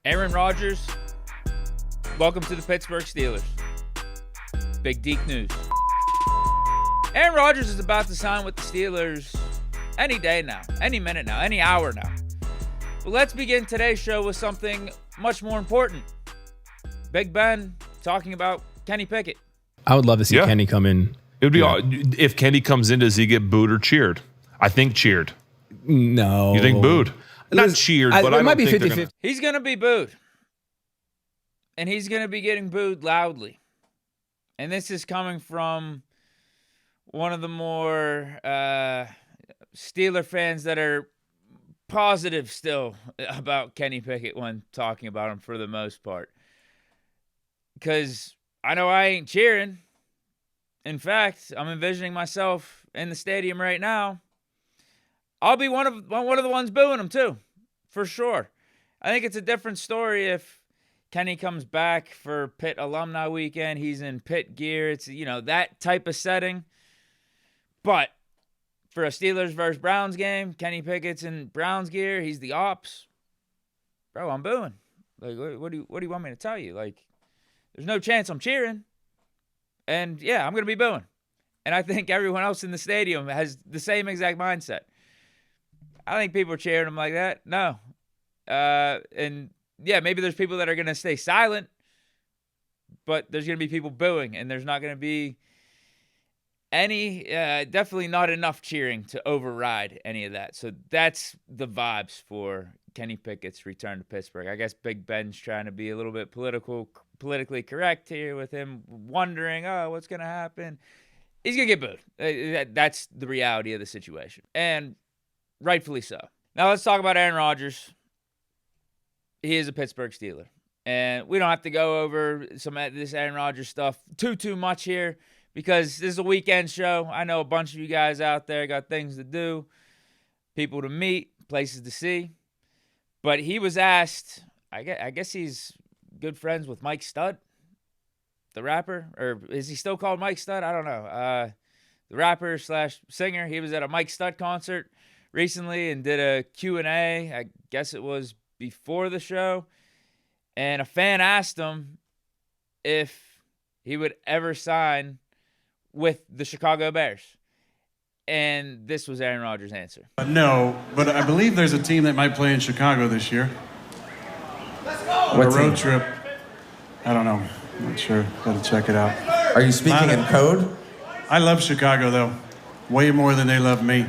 Aaron Rodgers, welcome to the Pittsburgh Steelers. Big Deke news. Aaron Rodgers is about to sign with the Steelers any day now, any minute now, any hour now. But let's begin today's show with something much more important. Big Ben talking about Kenny Pickett. I would love to see Kenny come in. It would be if Kenny comes in, does he get booed or cheered? I think cheered. No. You think booed? Not cheered, but I might be 50-50. He's going to be booed. And he's going to be getting booed loudly. And this is coming from one of the more Steeler fans that are positive still about Kenny Pickett when talking about him for the most part. Because I know I ain't cheering. In fact, I'm envisioning myself in the stadium right now. I'll be one of the ones booing him too, for sure. I think it's a different story if Kenny comes back for Pitt Alumni Weekend. He's in Pitt gear. It's, that type of setting. But for a Steelers versus Browns game, Kenny Pickett's in Browns gear. He's the ops. Bro, I'm booing. Like, what do you want me to tell you? Like, there's no chance I'm cheering. And yeah, I'm going to be booing. And I think everyone else in the stadium has the same exact mindset. I think people are cheering him like that. No. And yeah, maybe there's people that are going to stay silent, but there's going to be people booing, and there's not going to be definitely not enough cheering to override any of that. So that's the vibes for Kenny Pickett's return to Pittsburgh. I guess Big Ben's trying to be a little bit politically correct here with him wondering, what's going to happen? He's going to get booed. That's the reality of the situation. And rightfully so. Now let's talk about Aaron Rodgers. He is a Pittsburgh Steeler. And we don't have to go over some of this Aaron Rodgers stuff too much here because this is a weekend show. I know a bunch of you guys out there got things to do, people to meet, places to see. But he was asked, I guess he's good friends with Mike Stud, the rapper. Or is he still called Mike Stud? I don't know. The rapper / singer. He was at a Mike Stud concert recently and did a Q&A. I guess it was before the show. And a fan asked him if he would ever sign with the Chicago Bears. And this was Aaron Rodgers' answer. No, but I believe there's a team that might play in Chicago this year. Let's go! On a road trip. I don't know. I'm not sure. Got to check it out. Are you speaking in code? I love Chicago, though. Way more than they love me.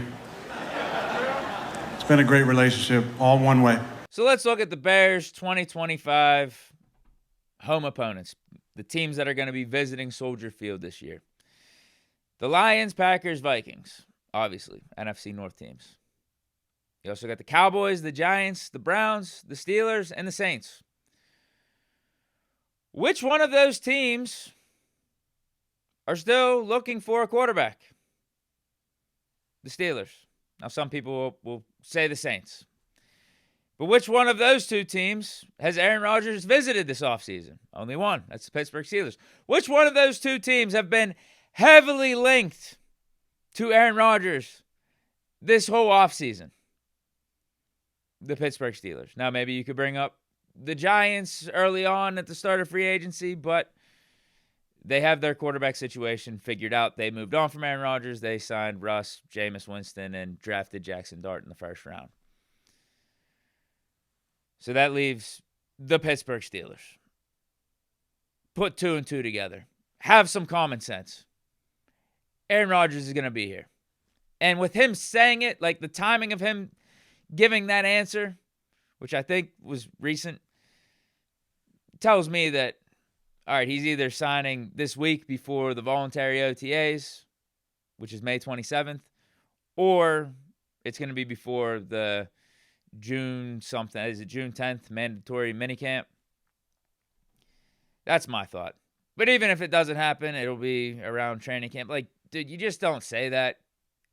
It's been a great relationship, all one way. So let's look at the Bears 2025 home opponents, the teams that are going to be visiting Soldier Field this year. The Lions, Packers, Vikings, obviously, NFC North teams. You also got the Cowboys, the Giants, the Browns, the Steelers, and the Saints. Which one of those teams are still looking for a quarterback? The Steelers. Now, some people will say the Saints. But which one of those two teams has Aaron Rodgers visited this offseason? Only one. That's the Pittsburgh Steelers. Which one of those two teams have been heavily linked to Aaron Rodgers this whole offseason? The Pittsburgh Steelers. Now, maybe you could bring up the Giants early on at the start of free agency, but they have their quarterback situation figured out. They moved on from Aaron Rodgers. They signed Russ, Jameis Winston, and drafted Jackson Dart in the first round. So that leaves the Pittsburgh Steelers. Put 2 and 2 together. Have some common sense. Aaron Rodgers is going to be here. And with him saying it, like the timing of him giving that answer, which I think was recent, tells me that, all right, he's either signing this week before the voluntary OTAs, which is May 27th, or it's going to be before the June 10th mandatory minicamp? That's my thought. But even if it doesn't happen, it'll be around training camp. Like, dude, you just don't say that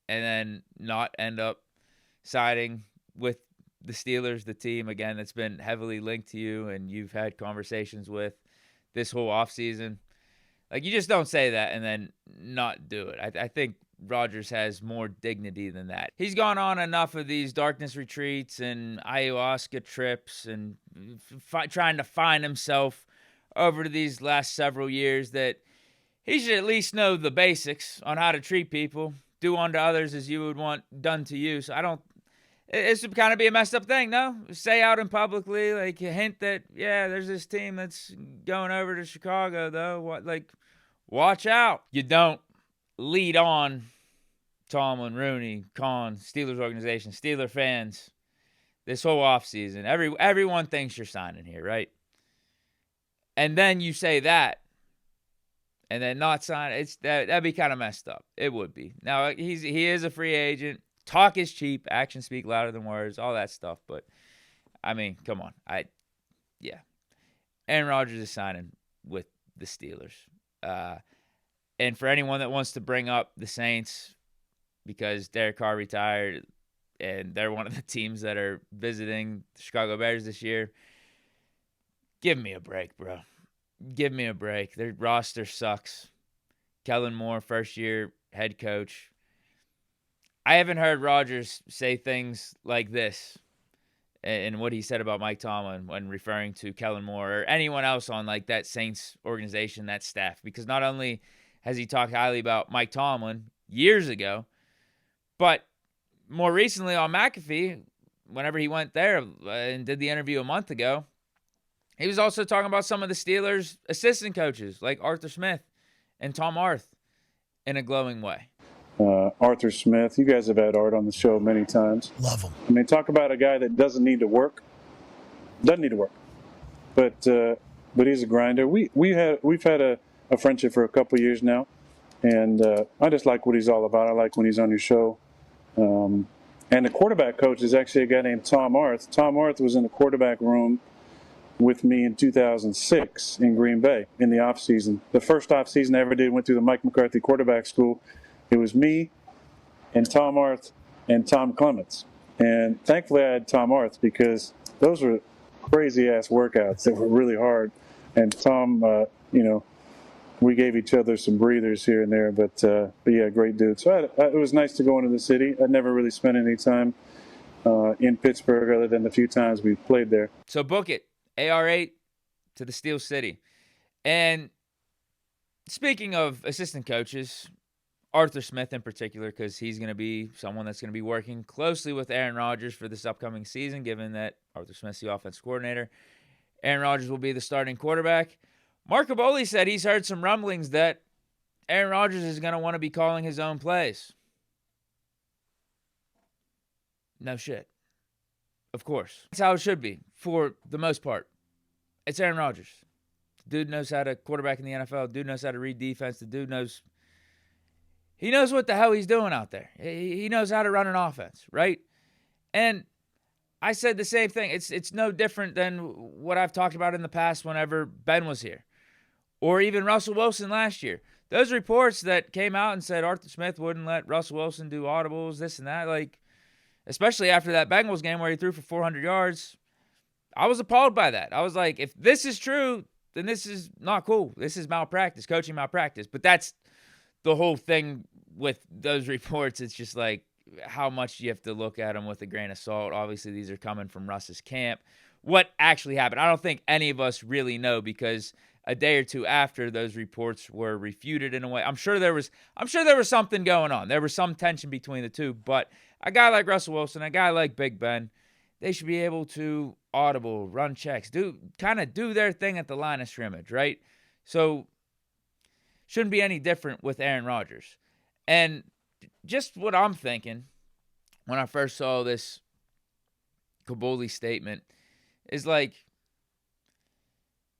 and then not end up siding with the Steelers, the team, again, that's been heavily linked to you and you've had conversations with this whole offseason. Like, you just don't say that and then not do it. I think Rodgers has more dignity than that. He's gone on enough of these darkness retreats and ayahuasca trips and trying to find himself over these last several years that he should at least know the basics on how to treat people, do unto others as you would want done to you. So it should kind of be a messed up thing, no? Say out in publicly, like a hint that, yeah, there's this team that's going over to Chicago, though. Watch out. You don't lead on Tomlin, Rooney, Kahn, Steelers organization, Steeler fans, this whole offseason. Everyone thinks you're signing here, right? And then you say that, and then not sign. That'd be kind of messed up. It would be. Now, he is a free agent. Talk is cheap. Actions speak louder than words. All that stuff. But, I mean, come on. Aaron Rodgers is signing with the Steelers. And for anyone that wants to bring up the Saints because Derek Carr retired and they're one of the teams that are visiting the Chicago Bears this year, give me a break, bro. Give me a break. Their roster sucks. Kellen Moore, first-year head coach. I haven't heard Rodgers say things like this and what he said about Mike Tomlin when referring to Kellen Moore or anyone else on like that Saints organization, that staff. Because not only has he talked highly about Mike Tomlin years ago, but more recently on McAfee, whenever he went there and did the interview a month ago, he was also talking about some of the Steelers' assistant coaches like Arthur Smith and Tom Arth in a glowing way. Arthur Smith, you guys have had Art on the show many times. Love him. I mean, talk about a guy that doesn't need to work. Doesn't need to work, but he's a grinder. We've had a friendship for a couple years now, and I just like what he's all about. I like when he's on your show. And the quarterback coach is actually a guy named Tom Arth. Tom Arth was in the quarterback room with me in 2006 in Green Bay in the offseason. The first offseason I ever did, went through the Mike McCarthy quarterback school. It was me and Tom Arth and Tom Clements. And thankfully I had Tom Arth because those were crazy-ass workouts that were really hard. And Tom, we gave each other some breathers here and there. But yeah, great dude. So it was nice to go into the city. I never really spent any time in Pittsburgh other than the few times we played there. So book it. AR8 to the Steel City. And speaking of assistant coaches, Arthur Smith in particular, because he's going to be someone that's going to be working closely with Aaron Rodgers for this upcoming season, given that Arthur Smith's the offensive coordinator. Aaron Rodgers will be the starting quarterback. Mark Caboli said he's heard some rumblings that Aaron Rodgers is going to want to be calling his own plays. No shit. Of course. That's how it should be, for the most part. It's Aaron Rodgers. The dude knows how to quarterback in the NFL. The dude knows how to read defense. The dude knows... He knows what the hell he's doing out there. He knows how to run an offense, right? And I said the same thing. It's no different than what I've talked about in the past whenever Ben was here. Or even Russell Wilson last year. Those reports that came out and said Arthur Smith wouldn't let Russell Wilson do audibles, this and that, like... Especially after that Bengals game where he threw for 400 yards. I was appalled by that. I was like, if this is true, then this is not cool. This is malpractice, coaching malpractice. But that's the whole thing with those reports. It's just like how much you have to look at them with a grain of salt. Obviously, these are coming from Russ's camp. What actually happened? I don't think any of us really know because a day or two after those reports were refuted in a way. I'm sure there was something going on. There was some tension between the two, but a guy like Russell Wilson, a guy like Big Ben, they should be able to audible, run checks, do their thing at the line of scrimmage, right? So shouldn't be any different with Aaron Rodgers. And just what I'm thinking when I first saw this Caboli statement is like,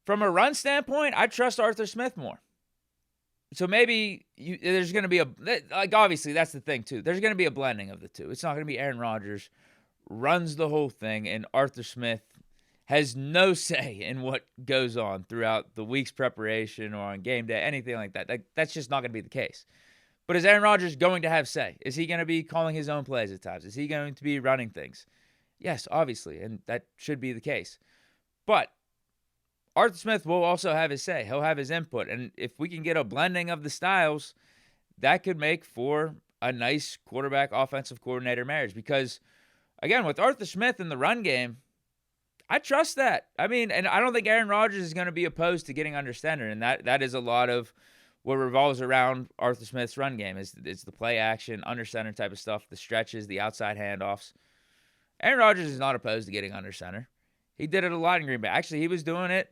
from a run standpoint, I trust Arthur Smith more. So maybe there's going to be obviously that's the thing too. There's going to be a blending of the two. It's not going to be Aaron Rodgers runs the whole thing and Arthur Smith has no say in what goes on throughout the week's preparation or on game day, anything like that. That's just not going to be the case. But is Aaron Rodgers going to have say? Is he going to be calling his own plays at times? Is he going to be running things? Yes, obviously, and that should be the case. But Arthur Smith will also have his say. He'll have his input. And if we can get a blending of the styles, that could make for a nice quarterback offensive coordinator marriage. Because, again, with Arthur Smith in the run game, I trust that. I mean, and I don't think Aaron Rodgers is going to be opposed to getting under center, and that is a lot of what revolves around Arthur Smith's run game is the play action, under center type of stuff, the stretches, the outside handoffs. Aaron Rodgers is not opposed to getting under center. He did it a lot in Green Bay. Actually, he was doing it,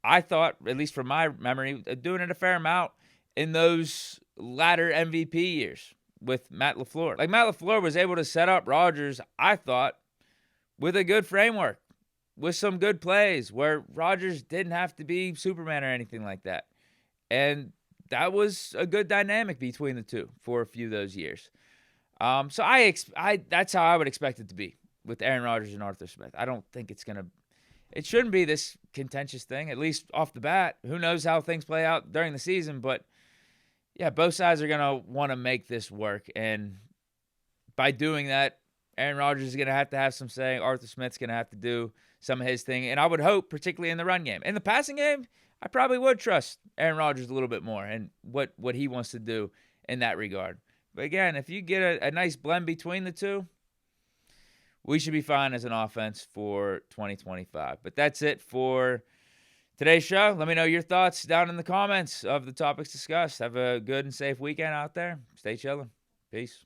I thought, at least from my memory, doing it a fair amount in those latter MVP years with Matt LaFleur. Like, Matt LaFleur was able to set up Rodgers, I thought, with a good framework, with some good plays where Rodgers didn't have to be Superman or anything like that. And that was a good dynamic between the two for a few of those years. So that's how I would expect it to be with Aaron Rodgers and Arthur Smith. I don't think it shouldn't be this contentious thing, at least off the bat. Who knows how things play out during the season, but yeah, both sides are going to want to make this work. And by doing that, Aaron Rodgers is going to have some say. Arthur Smith's going to have to do some of his thing. And I would hope, particularly in the run game. In the passing game, I probably would trust Aaron Rodgers a little bit more and what he wants to do in that regard. But again, if you get a nice blend between the two, we should be fine as an offense for 2025. But that's it for today's show. Let me know your thoughts down in the comments of the topics discussed. Have a good and safe weekend out there. Stay chilling. Peace.